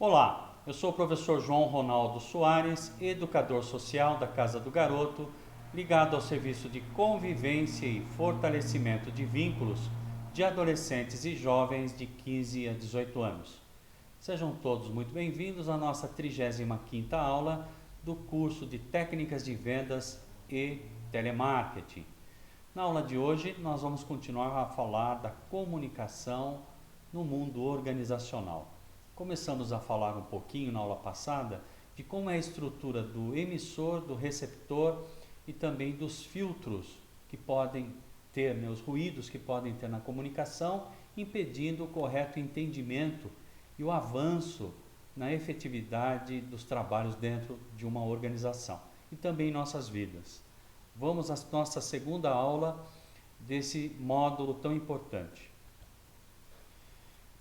Olá, eu sou o professor João Ronaldo Soares, educador social da Casa do Garoto, ligado ao serviço de convivência e fortalecimento de vínculos de adolescentes e jovens de 15 a 18 anos. Sejam todos muito bem-vindos à nossa 35ª aula do curso de Técnicas de Vendas e Telemarketing. Na aula de hoje, nós vamos continuar a falar da comunicação no mundo organizacional. Começamos a falar um pouquinho na aula passada de como é a estrutura do emissor, do receptor e também dos filtros que podem ter, os ruídos que podem ter na comunicação, impedindo o correto entendimento e o avanço na efetividade dos trabalhos dentro de uma organização e também em nossas vidas. Vamos à nossa segunda aula desse módulo tão importante.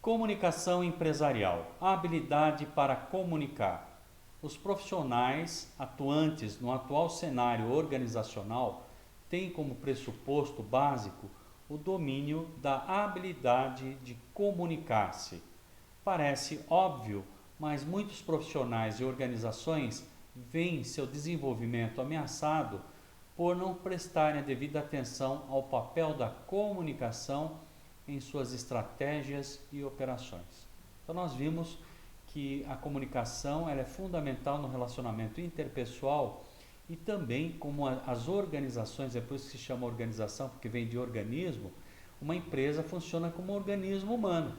Comunicação empresarial, a habilidade para comunicar. Os profissionais atuantes no atual cenário organizacional têm como pressuposto básico o domínio da habilidade de comunicar-se. Parece óbvio, mas muitos profissionais e organizações veem seu desenvolvimento ameaçado por não prestarem a devida atenção ao papel da comunicação em suas estratégias e operações. Então nós vimos que a comunicação ela é fundamental no relacionamento interpessoal e também como as organizações, é por isso que se chama organização, porque vem de organismo, uma empresa funciona como um organismo humano.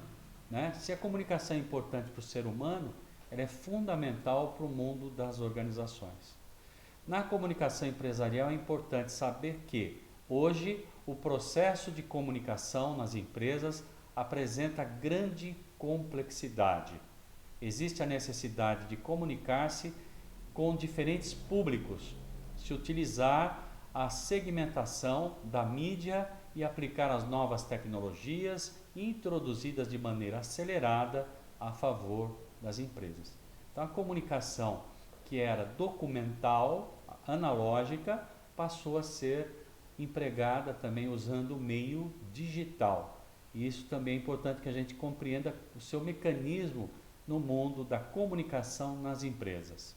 Né? Se a comunicação é importante para o ser humano, ela é fundamental para o mundo das organizações. Na comunicação empresarial é importante saber que, hoje, o processo de comunicação nas empresas apresenta grande complexidade. Existe a necessidade de comunicar-se com diferentes públicos, se utilizar a segmentação da mídia e aplicar as novas tecnologias introduzidas de maneira acelerada a favor das empresas. Então, a comunicação que era documental, analógica, passou a ser empregada também usando o meio digital. E isso também é importante que a gente compreenda o seu mecanismo no mundo da comunicação nas empresas.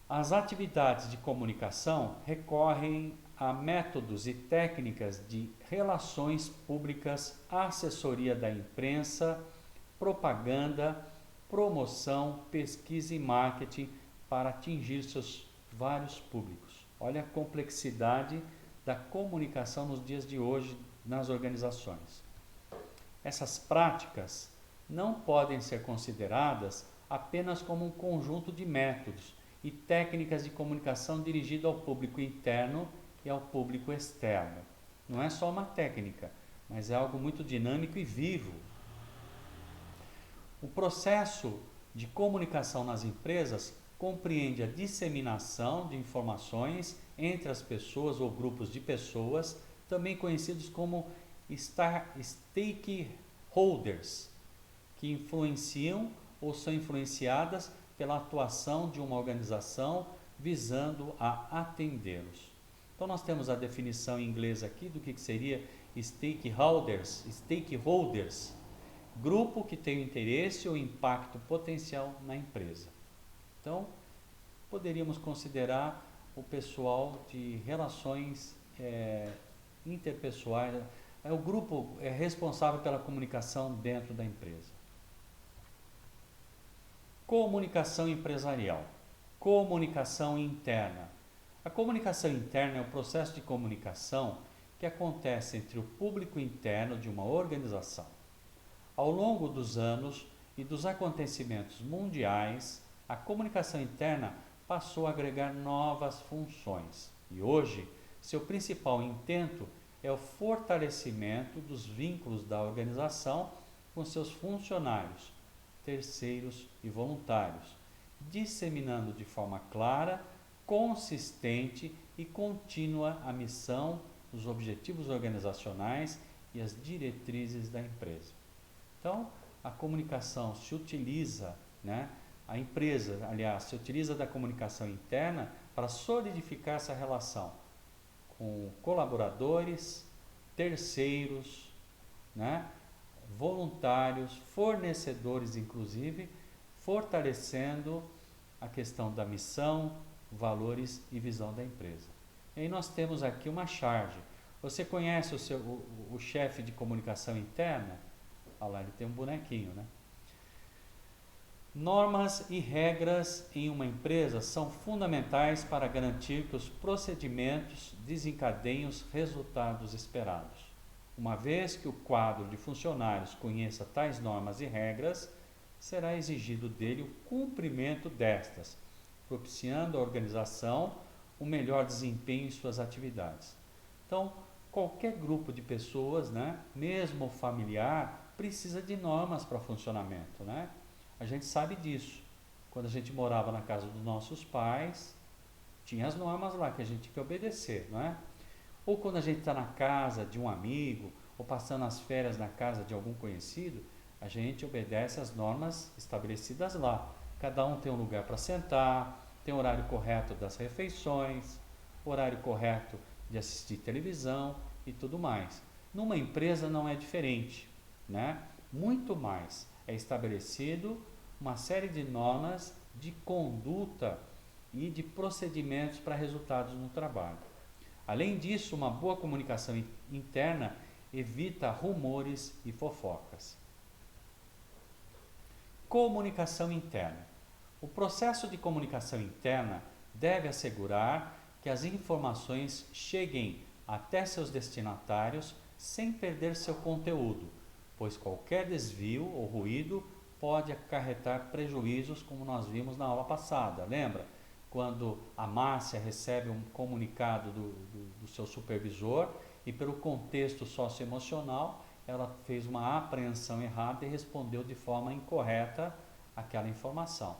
As atividades de comunicação recorrem a métodos e técnicas de relações públicas, assessoria da imprensa, propaganda, promoção, pesquisa e marketing para atingir seus vários públicos. Olha a complexidade da comunicação nos dias de hoje nas organizações. Essas práticas não podem ser consideradas apenas como um conjunto de métodos e técnicas de comunicação dirigido ao público interno e ao público externo. Não é só uma técnica, mas é algo muito dinâmico e vivo. O processo de comunicação nas empresas compreende a disseminação de informações entre as pessoas ou grupos de pessoas, também conhecidos como stakeholders, que influenciam ou são influenciadas pela atuação de uma organização visando a atendê-los. Então nós temos a definição em inglês aqui do que seria stakeholders, grupo que tem interesse ou impacto potencial na empresa. Então, poderíamos considerar o pessoal de relações interpessoais, é o grupo responsável pela comunicação dentro da empresa. Comunicação empresarial. Comunicação interna. A comunicação interna é o processo de comunicação que acontece entre o público interno de uma organização. Ao longo dos anos e dos acontecimentos mundiais, a comunicação interna passou a agregar novas funções e hoje seu principal intento é o fortalecimento dos vínculos da organização com seus funcionários, terceiros e voluntários, disseminando de forma clara, consistente e contínua a missão, os objetivos organizacionais e as diretrizes da empresa. Então, a comunicação se utiliza, a empresa, aliás, se utiliza da comunicação interna para solidificar essa relação com colaboradores, terceiros, voluntários, fornecedores inclusive, fortalecendo a questão da missão, valores e visão da empresa. E aí nós temos aqui uma charge. Você conhece o chefe de comunicação interna? Olha lá, ele tem um bonequinho, né? Normas e regras em uma empresa são fundamentais para garantir que os procedimentos desencadeiem os resultados esperados. Uma vez que o quadro de funcionários conheça tais normas e regras, será exigido dele o cumprimento destas, propiciando à organização um melhor desempenho em suas atividades. Então, qualquer grupo de pessoas, né, mesmo familiar, precisa de normas para funcionamento, né? A gente sabe disso. Quando a gente morava na casa dos nossos pais, tinha as normas lá que a gente tinha que obedecer, não é? Ou quando a gente está na casa de um amigo, ou passando as férias na casa de algum conhecido, a gente obedece às normas estabelecidas lá. Cada um tem um lugar para sentar, tem o horário correto das refeições, horário correto de assistir televisão e tudo mais. Numa empresa não é diferente, né? Muito mais. É estabelecido uma série de normas de conduta e de procedimentos para resultados no trabalho. Além disso, uma boa comunicação interna evita rumores e fofocas. Comunicação interna. O processo de comunicação interna deve assegurar que as informações cheguem até seus destinatários sem perder seu conteúdo, pois qualquer desvio ou ruído pode acarretar prejuízos, como nós vimos na aula passada. Lembra? Quando a Márcia recebe um comunicado do seu supervisor e pelo contexto socioemocional, ela fez uma apreensão errada e respondeu de forma incorreta aquela informação.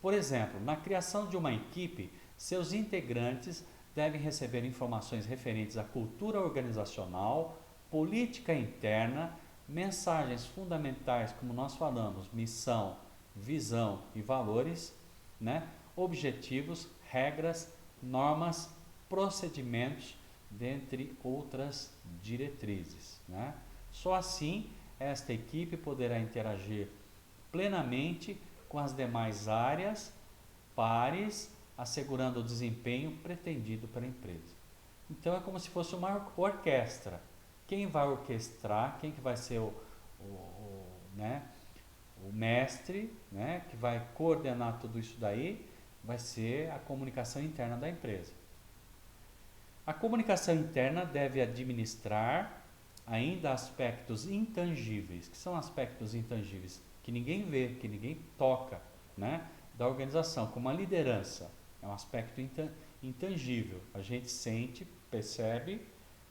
Por exemplo, na criação de uma equipe, seus integrantes devem receber informações referentes à cultura organizacional, política interna, mensagens fundamentais, como nós falamos, missão, visão e valores, né? Objetivos, regras, normas, procedimentos, dentre outras diretrizes, né? Só assim esta equipe poderá interagir plenamente com as demais áreas, pares, assegurando o desempenho pretendido pela empresa. Então é como se fosse uma orquestra. Quem vai orquestrar, quem que vai ser né, o mestre, né, que vai coordenar tudo isso daí, vai ser a comunicação interna da empresa. A comunicação interna deve administrar ainda aspectos intangíveis. Que são aspectos intangíveis? Que ninguém vê, que ninguém toca, né, da organização, como a liderança. É um aspecto intangível. A gente sente, percebe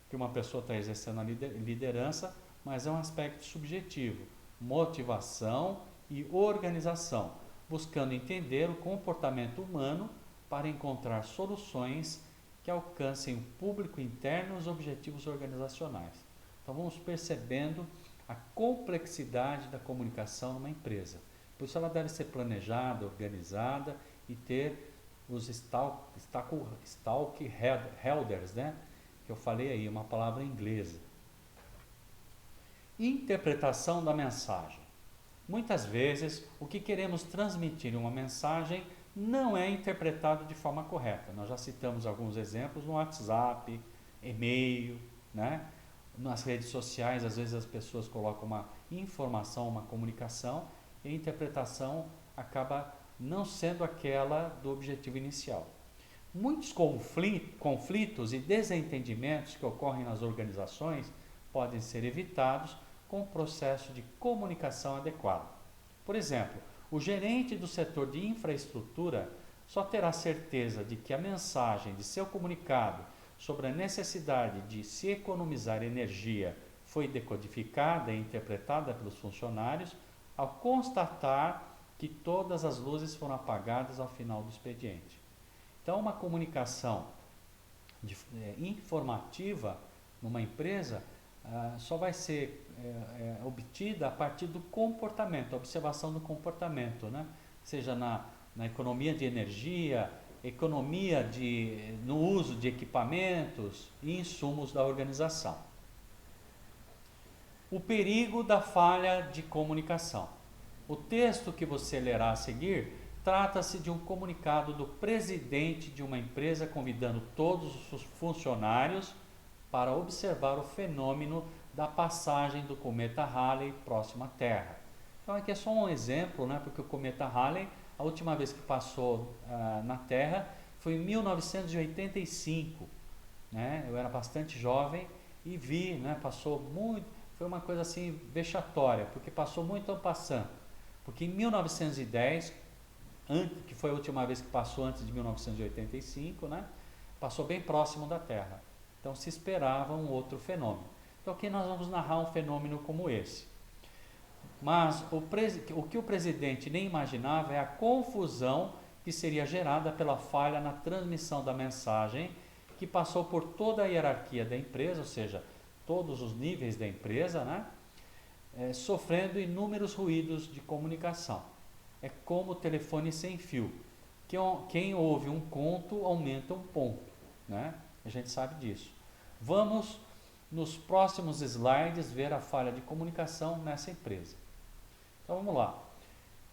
que uma pessoa está exercendo a liderança, mas é um aspecto subjetivo. Motivação e organização, buscando entender o comportamento humano para encontrar soluções que alcancem o público interno e os objetivos organizacionais. Então vamos percebendo a complexidade da comunicação numa empresa. Por isso ela deve ser planejada, organizada e ter os stakeholders, né? Que eu falei aí, uma palavra inglesa. Interpretação da mensagem. Muitas vezes, o que queremos transmitir em uma mensagem não é interpretado de forma correta. Nós já citamos alguns exemplos no WhatsApp, e-mail, né? Nas redes sociais, às vezes as pessoas colocam uma informação, uma comunicação, e a interpretação acaba não sendo aquela do objetivo inicial. Muitos conflitos e desentendimentos que ocorrem nas organizações podem ser evitados com o processo de comunicação adequado. Por exemplo, o gerente do setor de infraestrutura só terá certeza de que a mensagem de seu comunicado sobre a necessidade de se economizar energia foi decodificada e interpretada pelos funcionários ao constatar que todas as luzes foram apagadas ao final do expediente. Então, uma comunicação informativa numa empresa só vai ser obtida a partir do comportamento, a observação do comportamento, né? Seja na economia de energia, economia no uso de equipamentos e insumos da organização. O perigo da falha de comunicação. O texto que você lerá a seguir trata-se de um comunicado do presidente de uma empresa convidando todos os funcionários para observar o fenômeno da passagem do cometa Halley próximo à Terra. Então aqui é só um exemplo, né, porque o cometa Halley, a última vez que passou na Terra foi em 1985. Né? Eu era bastante jovem e vi, né, passou muito, foi uma coisa assim vexatória, porque passou muito en passant. Porque em 1910, que foi a última vez que passou antes de 1985, né, passou bem próximo da Terra. Então se esperava um outro fenômeno. Então aqui nós vamos narrar um fenômeno como esse. Mas o que o presidente nem imaginava é a confusão que seria gerada pela falha na transmissão da mensagem, que passou por toda a hierarquia da empresa, ou seja, todos os níveis da empresa, né? Sofrendo inúmeros ruídos de comunicação. É como o telefone sem fio. Quem ouve um conto aumenta um ponto, né? A gente sabe disso. Vamos, nos próximos slides, ver a falha de comunicação nessa empresa. Então vamos lá.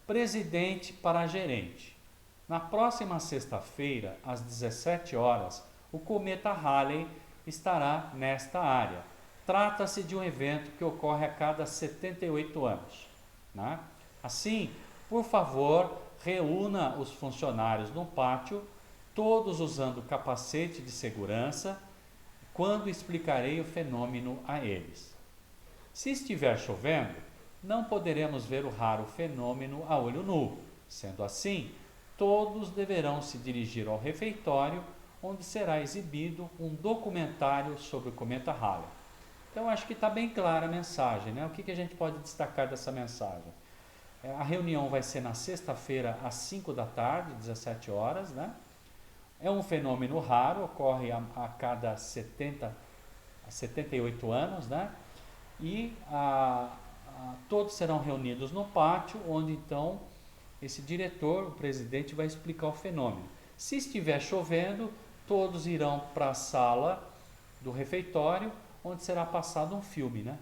Presidente para gerente. Na próxima sexta-feira, às 17 horas, o cometa Halley estará nesta área. Trata-se de um evento que ocorre a cada 78 anos. Né? Assim, por favor, reúna os funcionários no pátio, todos usando capacete de segurança, quando explicarei o fenômeno a eles. Se estiver chovendo, não poderemos ver o raro fenômeno a olho nu. Sendo assim, todos deverão se dirigir ao refeitório, onde será exibido um documentário sobre o cometa Halley. Então, acho que está bem clara a mensagem, né? O que a gente pode destacar dessa mensagem? A reunião vai ser na sexta-feira, às 5 da tarde, 17 horas, né? É um fenômeno raro, ocorre a cada 78 anos, né? E todos serão reunidos no pátio, onde então esse diretor, o presidente, vai explicar o fenômeno. Se estiver chovendo, todos irão para a sala do refeitório, onde será passado um filme, né?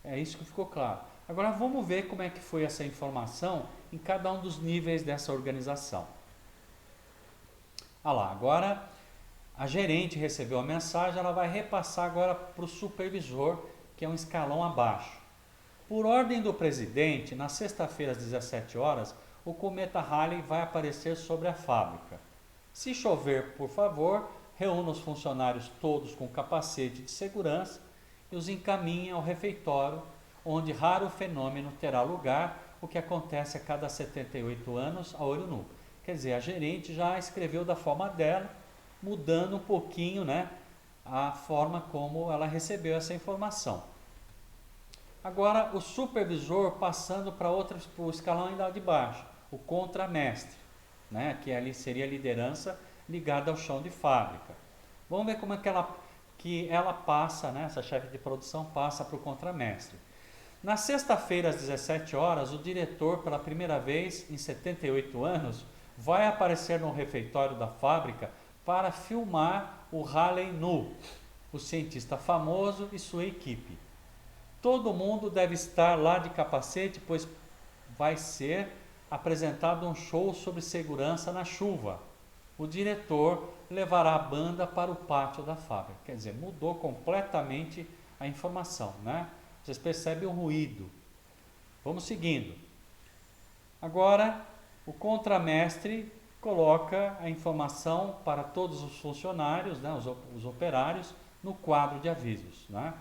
É isso que ficou claro. Agora vamos ver como é que foi essa informação em cada um dos níveis dessa organização. Ah lá, agora a gerente recebeu a mensagem, ela vai repassar agora para o supervisor, que é um escalão abaixo. Por ordem do presidente, na sexta-feira às 17 horas, o cometa Halley vai aparecer sobre a fábrica. Se chover, por favor, reúna os funcionários todos com capacete de segurança e os encaminhe ao refeitório, onde raro fenômeno terá lugar, o que acontece a cada 78 anos a olho nu. Quer dizer, a gerente já escreveu da forma dela, mudando um pouquinho, né, a forma como ela recebeu essa informação. Agora, o supervisor passando para o escalão ainda de baixo, o contramestre, né, que ali seria a liderança ligada ao chão de fábrica. Vamos ver como é que ela passa, né, essa chefe de produção passa para o contramestre. Na sexta-feira, às 17 horas, o diretor, pela primeira vez em 78 anos, vai aparecer no refeitório da fábrica para filmar o Halley nu, o cientista famoso e sua equipe. Todo mundo deve estar lá de capacete, pois vai ser apresentado um show sobre segurança na chuva. O diretor levará a banda para o pátio da fábrica. Quer dizer, mudou completamente a informação, né? Vocês percebem o ruído. Vamos seguindo. Agora, o contramestre coloca a informação para todos os funcionários, né, os operários, no quadro de avisos. Né?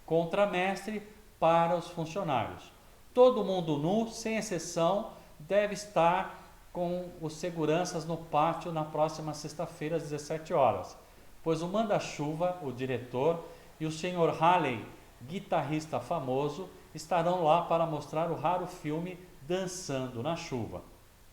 Contramestre para os funcionários. Todo mundo nu, sem exceção, deve estar com os seguranças no pátio na próxima sexta-feira às 17 horas, pois o manda-chuva, o diretor, e o Sr. Halley, guitarrista famoso, estarão lá para mostrar o raro filme Dançando na Chuva.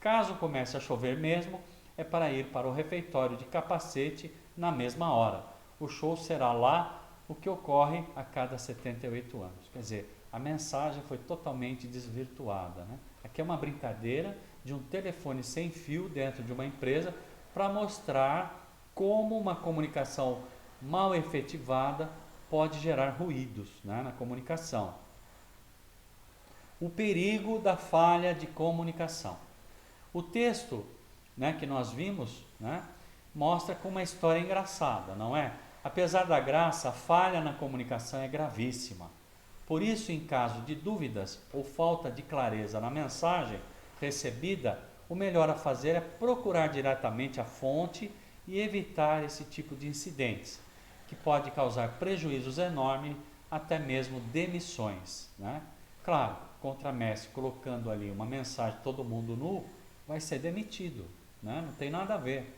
Caso comece a chover mesmo, é para ir para o refeitório de capacete na mesma hora. O show será lá, o que ocorre a cada 78 anos. Quer dizer, a mensagem foi totalmente desvirtuada. Né? Aqui é uma brincadeira de um telefone sem fio dentro de uma empresa para mostrar como uma comunicação mal efetivada pode gerar ruídos, né, na comunicação. o perigo da falha de comunicação. O texto, né, que nós vimos, né, mostra com uma história engraçada, não é? Apesar da graça, a falha na comunicação é gravíssima. Por isso, em caso de dúvidas ou falta de clareza na mensagem recebida, o melhor a fazer é procurar diretamente a fonte e evitar esse tipo de incidentes, que pode causar prejuízos enormes, até mesmo demissões, né? Claro, contra Messi colocando ali uma mensagem todo mundo nu, vai ser demitido, né? Não tem nada a ver.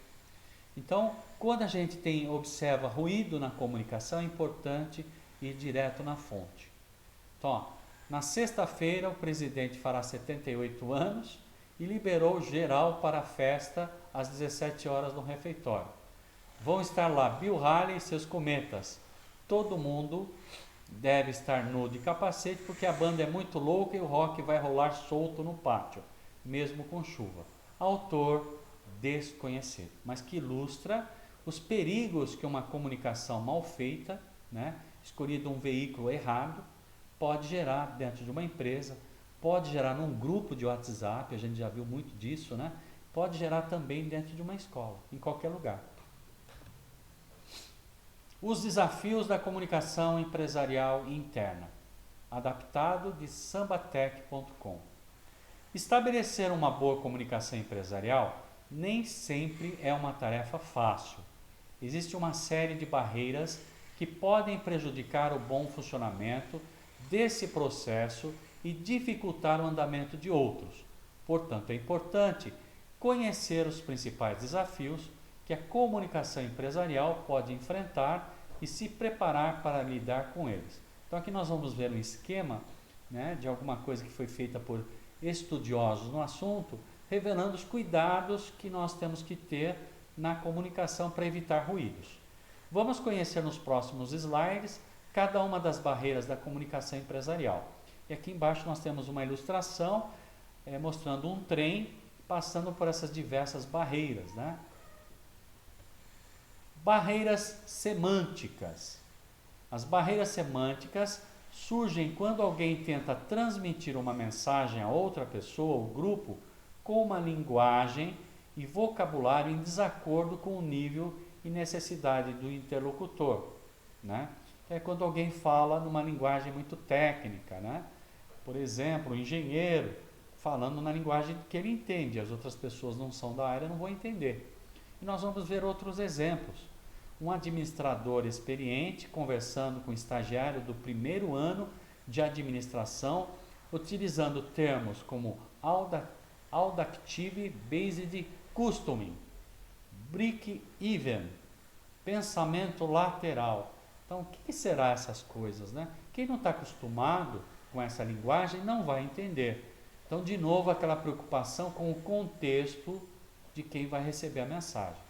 Então, quando a gente observa ruído na comunicação, é importante ir direto na fonte. Então, ó, na sexta-feira o presidente fará 78 anos e liberou geral para a festa às 17 horas no refeitório. Vão estar lá Bill Haley e seus cometas. Todo mundo deve estar nu de capacete porque a banda é muito louca e o rock vai rolar solto no pátio, mesmo com chuva. Autor desconhecido, mas que ilustra os perigos que uma comunicação mal feita, né, escolhido um veículo errado, pode gerar dentro de uma empresa, pode gerar num grupo de WhatsApp, a gente já viu muito disso, né? Pode gerar também dentro de uma escola, em qualquer lugar. Os desafios da comunicação empresarial interna, adaptado de sambatec.com. Estabelecer uma boa comunicação empresarial nem sempre é uma tarefa fácil. Existe uma série de barreiras que podem prejudicar o bom funcionamento desse processo e dificultar o andamento de outros. Portanto, é importante conhecer os principais desafios que a comunicação empresarial pode enfrentar e se preparar para lidar com eles. Então aqui nós vamos ver um esquema, né, de alguma coisa que foi feita por estudiosos no assunto, revelando os cuidados que nós temos que ter na comunicação para evitar ruídos. Vamos conhecer nos próximos slides cada uma das barreiras da comunicação empresarial. E aqui embaixo nós temos uma ilustração mostrando um trem passando por essas diversas barreiras, né? Barreiras semânticas. As barreiras semânticas surgem quando alguém tenta transmitir uma mensagem a outra pessoa ou grupo com uma linguagem e vocabulário em desacordo com o nível e necessidade do interlocutor, né? É quando alguém fala numa linguagem muito técnica, né? Por exemplo, o engenheiro falando na linguagem que ele entende, as outras pessoas não são da área, não vão entender. E nós vamos ver outros exemplos. Um administrador experiente conversando com um estagiário do primeiro ano de administração, utilizando termos como Audactive Based Customing, Break-Even, pensamento lateral. Então, o que será essas coisas, né? Quem não está acostumado com essa linguagem não vai entender. Então, de novo, aquela preocupação com o contexto de quem vai receber a mensagem.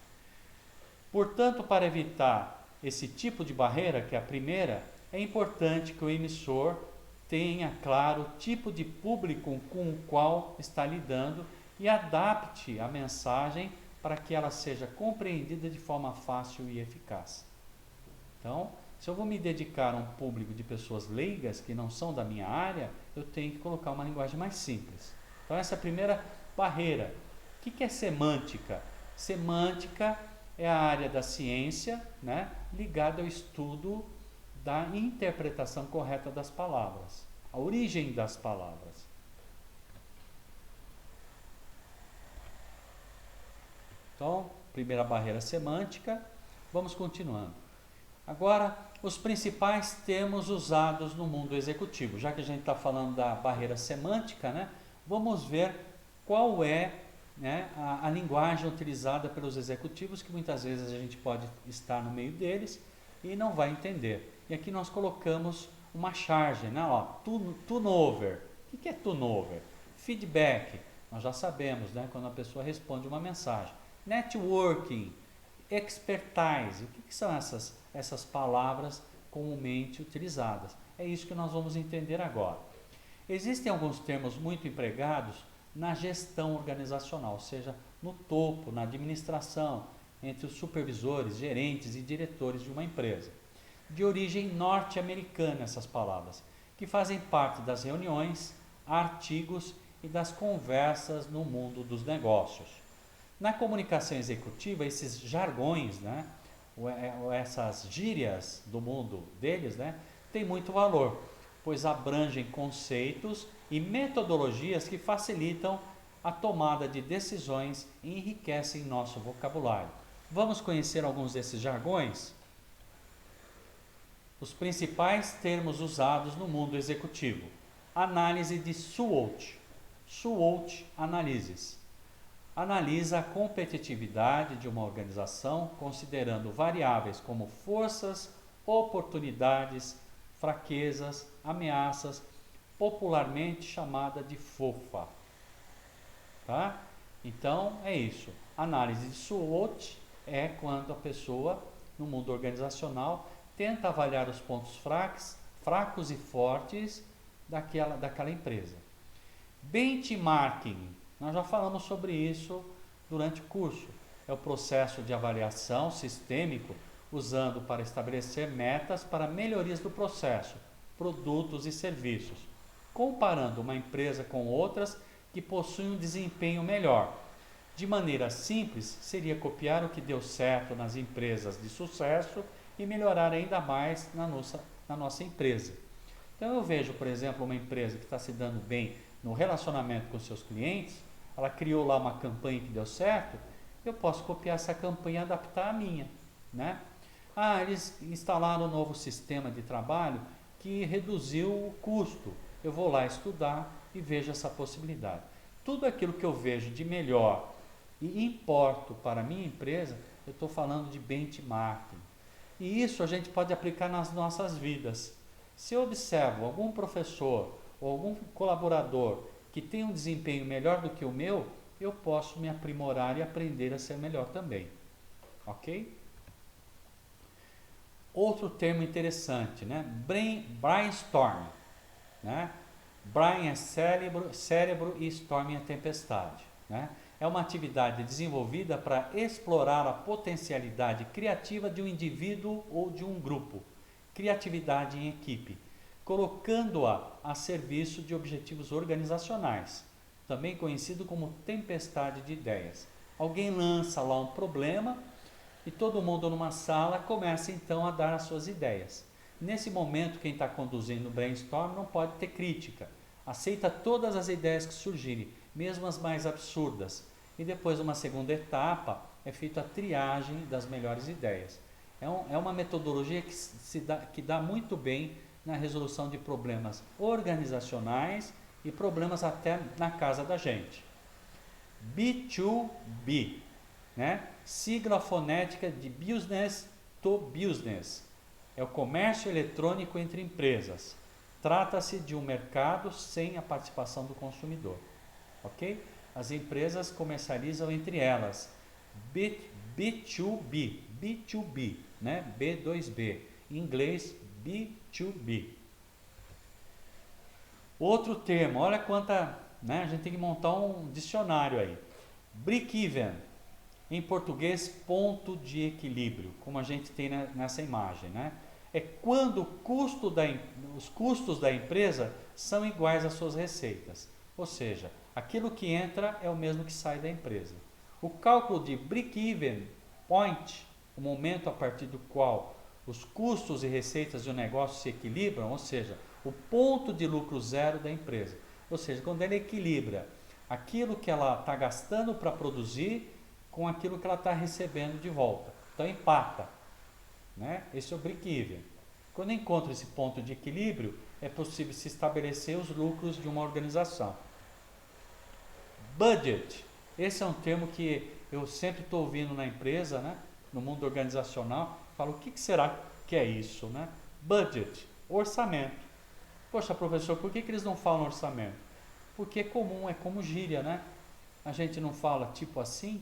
Portanto, para evitar esse tipo de barreira, que é a primeira, é importante que o emissor tenha claro o tipo de público com o qual está lidando e adapte a mensagem para que ela seja compreendida de forma fácil e eficaz. Então, se eu vou me dedicar a um público de pessoas leigas que não são da minha área, eu tenho que colocar uma linguagem mais simples. Então, essa é a primeira barreira. O que é semântica? Semântica é a área da ciência, né, ligada ao estudo da interpretação correta das palavras, a origem das palavras. Então, primeira barreira semântica, vamos continuando. Agora, os principais termos usados no mundo executivo. Já que a gente está falando da barreira semântica, né, vamos ver qual é, né, a linguagem utilizada pelos executivos, que muitas vezes a gente pode estar no meio deles e não vai entender. E aqui nós colocamos uma charge, né, ó, turnover. O que é turnover? Feedback, nós já sabemos, né, quando a pessoa responde uma mensagem. Networking, expertise, o que são essas palavras comumente utilizadas? É isso que nós vamos entender agora. Existem alguns termos muito empregados na gestão organizacional, ou seja, no topo, na administração, entre os supervisores, gerentes e diretores de uma empresa. De origem norte-americana essas palavras, que fazem parte das reuniões, artigos e das conversas no mundo dos negócios. Na comunicação executiva, esses jargões, né, ou essas gírias do mundo deles, né, têm muito valor, pois abrangem conceitos e metodologias que facilitam a tomada de decisões e enriquecem nosso vocabulário. Vamos conhecer alguns desses jargões? Os principais termos usados no mundo executivo. Análise de SWOT. SWOT Analysis. Analisa a competitividade de uma organização considerando variáveis como forças, oportunidades, fraquezas, ameaças, popularmente chamada de FOFA. Tá? Então é isso. Análise de SWOT é quando a pessoa, no mundo organizacional, tenta avaliar os pontos fracos e fortes daquela empresa. Benchmarking, nós já falamos sobre isso durante o curso. É o processo de avaliação sistêmico usando para estabelecer metas para melhorias do processo, produtos e serviços, comparando uma empresa com outras que possuem um desempenho melhor. De maneira simples, seria copiar o que deu certo nas empresas de sucesso e melhorar ainda mais na nossa empresa. Então eu vejo, por exemplo, uma empresa que está se dando bem no relacionamento com seus clientes, ela criou lá uma campanha que deu certo, eu posso copiar essa campanha e adaptar a minha, né? Eles instalaram um novo sistema de trabalho que reduziu o custo. Eu vou lá estudar e vejo essa possibilidade. Tudo aquilo que eu vejo de melhor e importo para a minha empresa, eu estou falando de benchmarking. E isso a gente pode aplicar nas nossas vidas. Se eu observo algum professor ou algum colaborador que tem um desempenho melhor do que o meu, eu posso me aprimorar e aprender a ser melhor também. Ok? Outro termo interessante, né? Brainstorm. Né? Brain é cérebro e storm é tempestade. Né? É uma atividade desenvolvida para explorar a potencialidade criativa de um indivíduo ou de um grupo. Criatividade em equipe, colocando-a a serviço de objetivos organizacionais, também conhecido como tempestade de ideias. Alguém lança lá um problema e todo mundo numa sala começa então a dar as suas ideias. Nesse momento, quem está conduzindo o brainstorm não pode ter crítica, aceita todas as ideias que surgirem, mesmo as mais absurdas, e depois, uma segunda etapa, é feita a triagem das melhores ideias. É uma metodologia que dá muito bem na resolução de problemas organizacionais e problemas até na casa da gente. B2B, né? Sigla fonética de Business to Business. É o comércio eletrônico entre empresas. Trata-se de um mercado sem a participação do consumidor. Ok? As empresas comercializam entre elas. B2B, B2B, né? B2B, em inglês B2B. Outro termo, olha quanta, né? A gente tem que montar um dicionário aí. Break-even, em português, ponto de equilíbrio, como a gente tem nessa imagem, né? É quando os custos da empresa são iguais às suas receitas, ou seja, aquilo que entra é o mesmo que sai da empresa. O cálculo de break-even point, o momento a partir do qual os custos e receitas de um negócio se equilibram, ou seja, o ponto de lucro zero da empresa. Ou seja, quando ela equilibra aquilo que ela está gastando para produzir com aquilo que ela está recebendo de volta. Então empata. Né? Esse é o break-even. Quando encontra esse ponto de equilíbrio, é possível se estabelecer os lucros de uma organização. Budget. Esse é um termo que eu sempre estou ouvindo na empresa, né? No mundo organizacional. Falo, o que será que é isso? Né? Budget, orçamento. Poxa, professor, por que eles não falam orçamento? Porque é comum, é como gíria, né? A gente não fala tipo assim.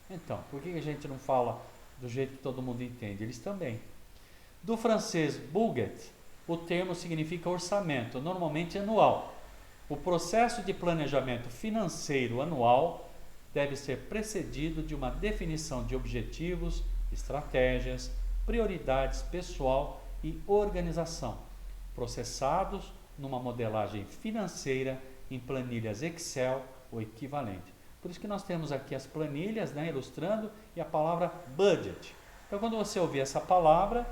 Então, por que a gente não fala do jeito que todo mundo entende? Eles também. Do francês budget, o termo significa orçamento, normalmente anual. O processo de planejamento financeiro anual deve ser precedido de uma definição de objetivos, estratégias, prioridades pessoal e organização, processados numa modelagem financeira em planilhas Excel ou equivalente. Por isso que nós temos aqui as planilhas, né, ilustrando, e a palavra budget. Então, quando você ouvir essa palavra,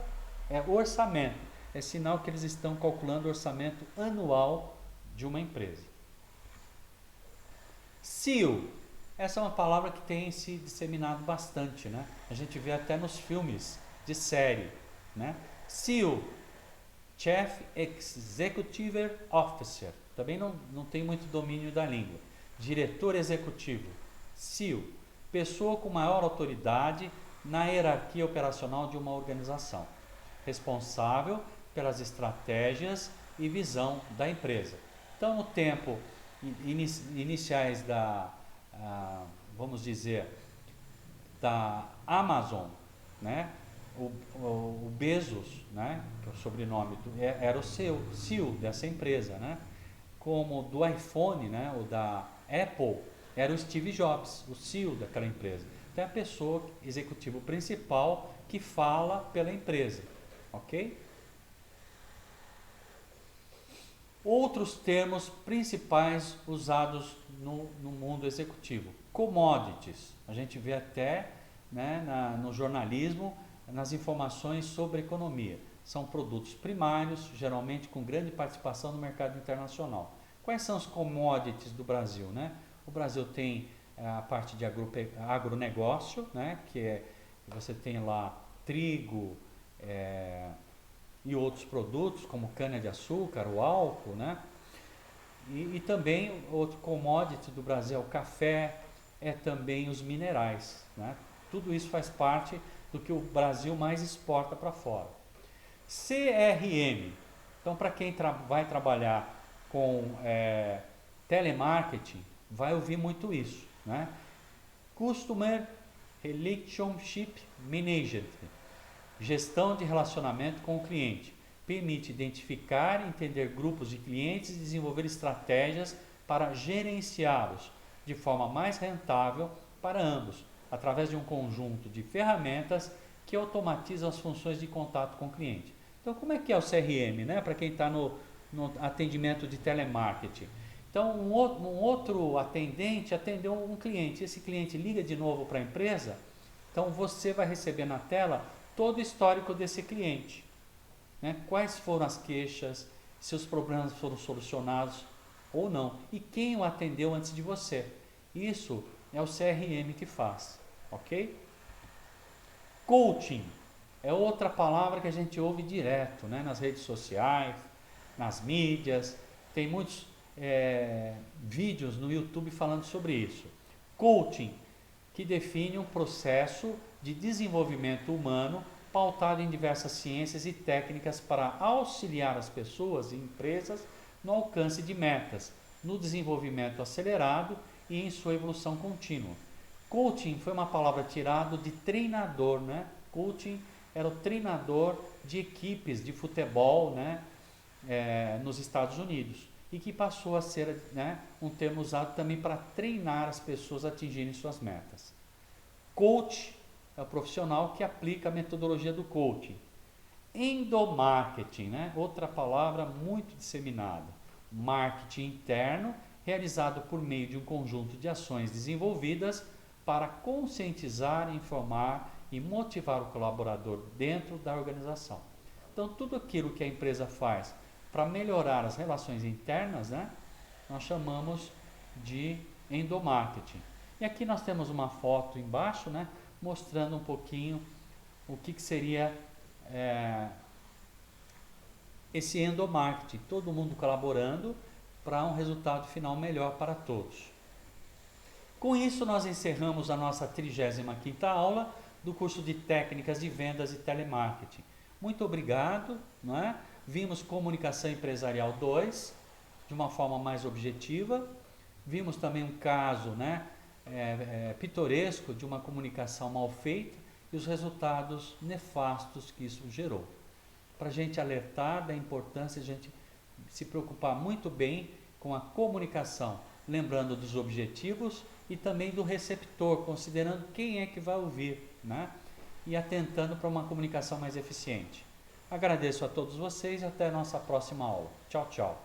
é orçamento. É sinal que eles estão calculando o orçamento anual de uma empresa. SEAL. Essa é uma palavra que tem se disseminado bastante, né? A gente vê até nos filmes de série, né? SEAL, Chief Executive Officer. Também não tem muito domínio da língua. Diretor executivo. SEAL, pessoa com maior autoridade na hierarquia operacional de uma organização, responsável pelas estratégias e visão da empresa. Então, no tempo iniciais vamos dizer, da Amazon, né? O Bezos, né? Que é o sobrenome, era o CEO dessa empresa, né? Como do iPhone, né? O da Apple, era o Steve Jobs, o CEO daquela empresa. Então é a pessoa executivo principal que fala pela empresa, ok? Outros termos principais usados no mundo executivo. Commodities, a gente vê até, né, no jornalismo, nas informações sobre economia. São produtos primários, geralmente com grande participação no mercado internacional. Quais são os commodities do Brasil, né? O Brasil tem a parte de agronegócio, né, que você tem lá trigo, e outros produtos como cana-de-açúcar, o álcool, né? E também outro commodity do Brasil é o café, é também os minerais, né? Tudo isso faz parte do que o Brasil mais exporta para fora. CRM, então para quem vai trabalhar com telemarketing, vai ouvir muito isso, né? Customer Relationship Management, gestão de relacionamento com o cliente. Permite identificar e entender grupos de clientes e desenvolver estratégias para gerenciá-los de forma mais rentável para ambos, através de um conjunto de ferramentas que automatizam as funções de contato com o cliente. Então, como é que é o CRM, né? Para quem está no atendimento de telemarketing. Então, um outro atendente atendeu um cliente. Esse cliente liga de novo para a empresa. Então, você vai receber na tela todo o histórico desse cliente, né? Quais foram as queixas, se os problemas foram solucionados ou não, e quem o atendeu antes de você. Isso é o CRM que faz, ok? Coaching é outra palavra que a gente ouve direto, né? Nas redes sociais, nas mídias, tem muitos vídeos no YouTube falando sobre isso. Coaching, que define um processo de desenvolvimento humano pautado em diversas ciências e técnicas para auxiliar as pessoas e empresas no alcance de metas, no desenvolvimento acelerado e em sua evolução contínua. Coaching foi uma palavra tirada de treinador, né? Coaching era o treinador de equipes de futebol, né? Nos Estados Unidos, e que passou a ser, né, um termo usado também para treinar as pessoas a atingirem suas metas. Coach é o profissional que aplica a metodologia do coaching. Endomarketing, né? Outra palavra muito disseminada. Marketing interno, realizado por meio de um conjunto de ações desenvolvidas para conscientizar, informar e motivar o colaborador dentro da organização. Então, tudo aquilo que a empresa faz para melhorar as relações internas, né, nós chamamos de endomarketing. E aqui nós temos uma foto embaixo, né, mostrando um pouquinho o que seria esse endomarketing, todo mundo colaborando para um resultado final melhor para todos. Com isso, nós encerramos a nossa 35ª aula do curso de Técnicas de Vendas e Telemarketing. Muito obrigado, não é? Vimos Comunicação Empresarial 2, de uma forma mais objetiva. Vimos também um caso, né, pitoresco de uma comunicação mal feita e os resultados nefastos que isso gerou. Para a gente alertar da importância de a gente se preocupar muito bem com a comunicação, lembrando dos objetivos e também do receptor, considerando quem é que vai ouvir, né? E atentando para uma comunicação mais eficiente. Agradeço a todos vocês e até a nossa próxima aula. Tchau, tchau.